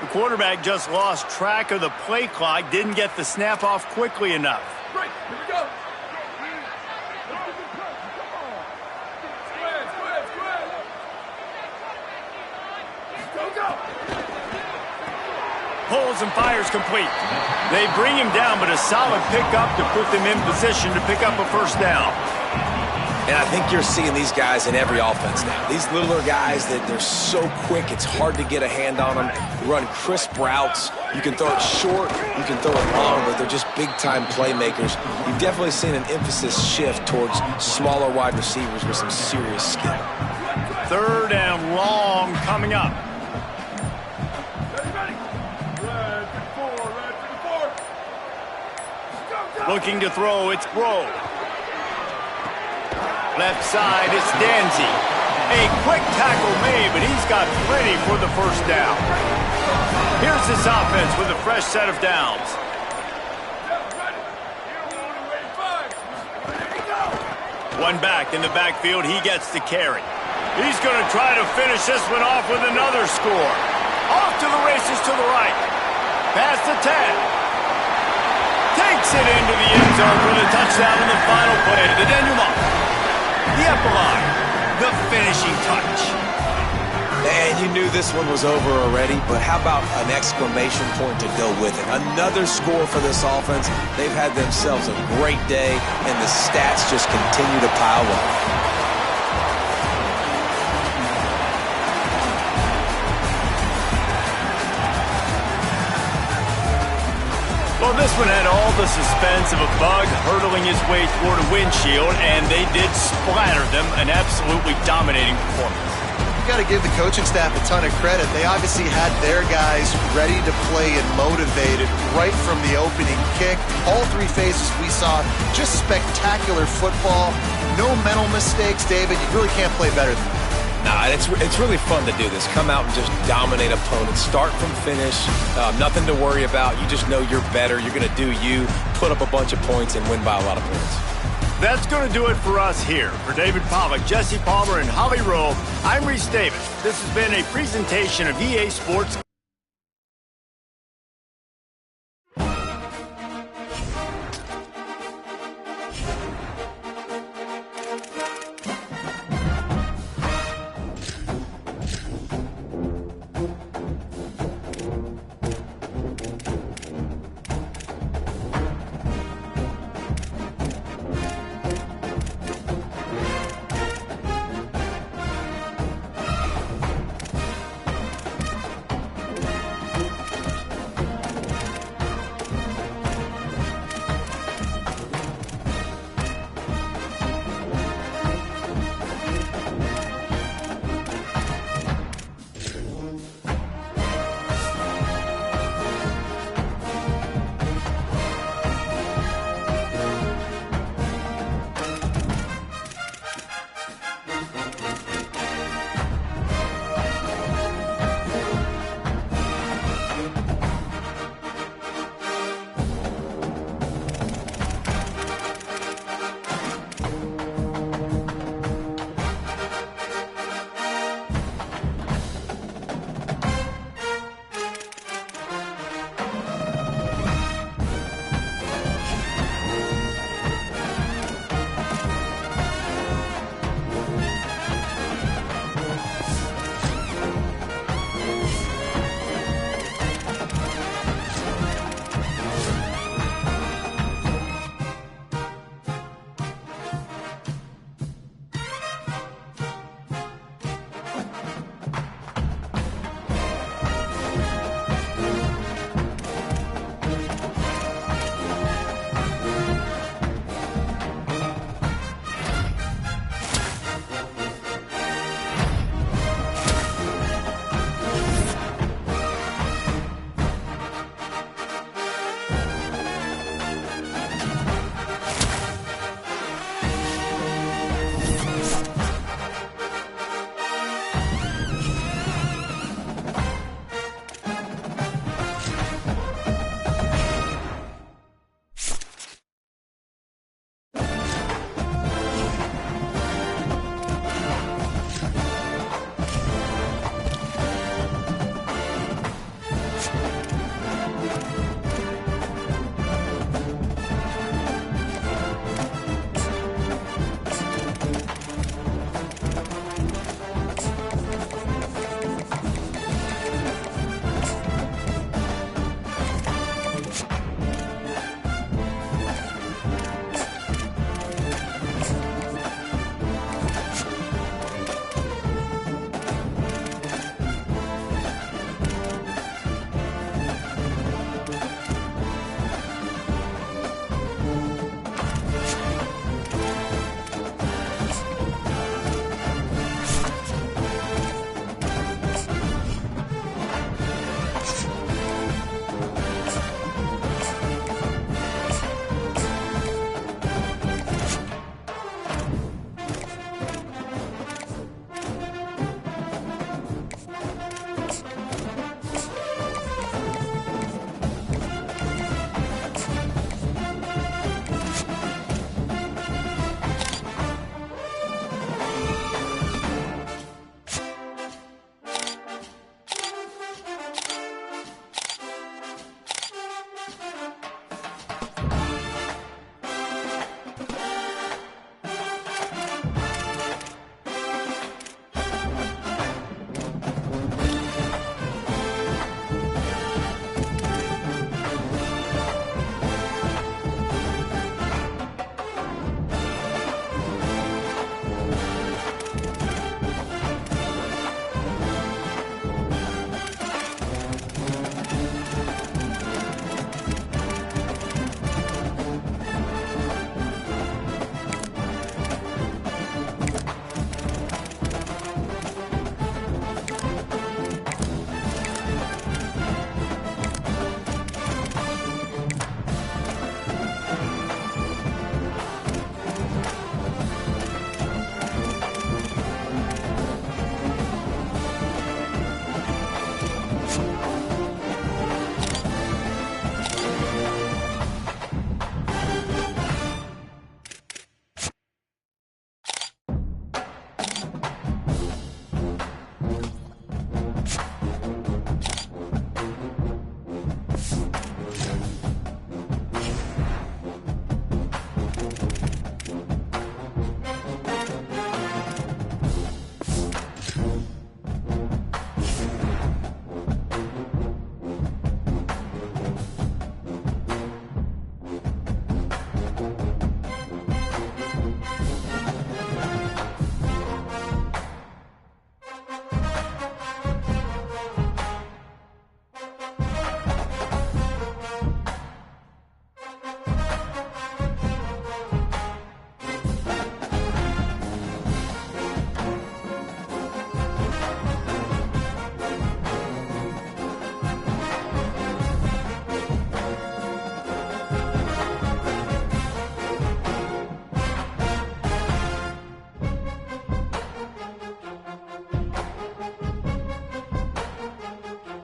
The quarterback just lost track of the play clock, didn't get the snap off quickly enough. Right, here we go. Pulls and fires complete. They bring him down, but a solid pickup to put them in position to pick up a first down. And I think you're seeing these guys in every offense now. These littler guys, that they're so quick, it's hard to get a hand on them. They run crisp routes. You can throw it short, you can throw it long, but they're just big-time playmakers. You've definitely seen an emphasis shift towards smaller wide receivers with some serious skill. 3rd and long coming up. Looking to throw, it's Grove. Left side, it's Danzy. A quick tackle made, but he's got plenty for the first down. Here's this offense with a fresh set of downs. One back in the backfield, he gets the carry. He's going to try to finish this one off with another score. Off to the races to the right. Past the 10. Takes Takes it into the end zone for the touchdown in the final play. The denouement. The epilogue. The finishing touch. And you knew this one was over already, but how about an exclamation point to go with it? Another score for this offense. They've had themselves a great day, and the stats just continue to pile up. Well, this one had all the suspense of a bug hurtling his way toward a windshield, and they did splatter them. An absolutely dominating performance. You got to give the coaching staff a ton of credit. They obviously had their guys ready to play and motivated right from the opening kick. All three phases we saw, just spectacular football. No mental mistakes, David. You really can't play better than that. Nah, it's really fun to do this. Come out and just dominate opponents. Start from finish. Nothing to worry about. You just know you're better. You're going to do you, put up a bunch of points, and win by a lot of points. That's going to do it for us here. For David Pollack, Jesse Palmer, and Holly Rowe, I'm Reese Davis. This has been a presentation of EA Sports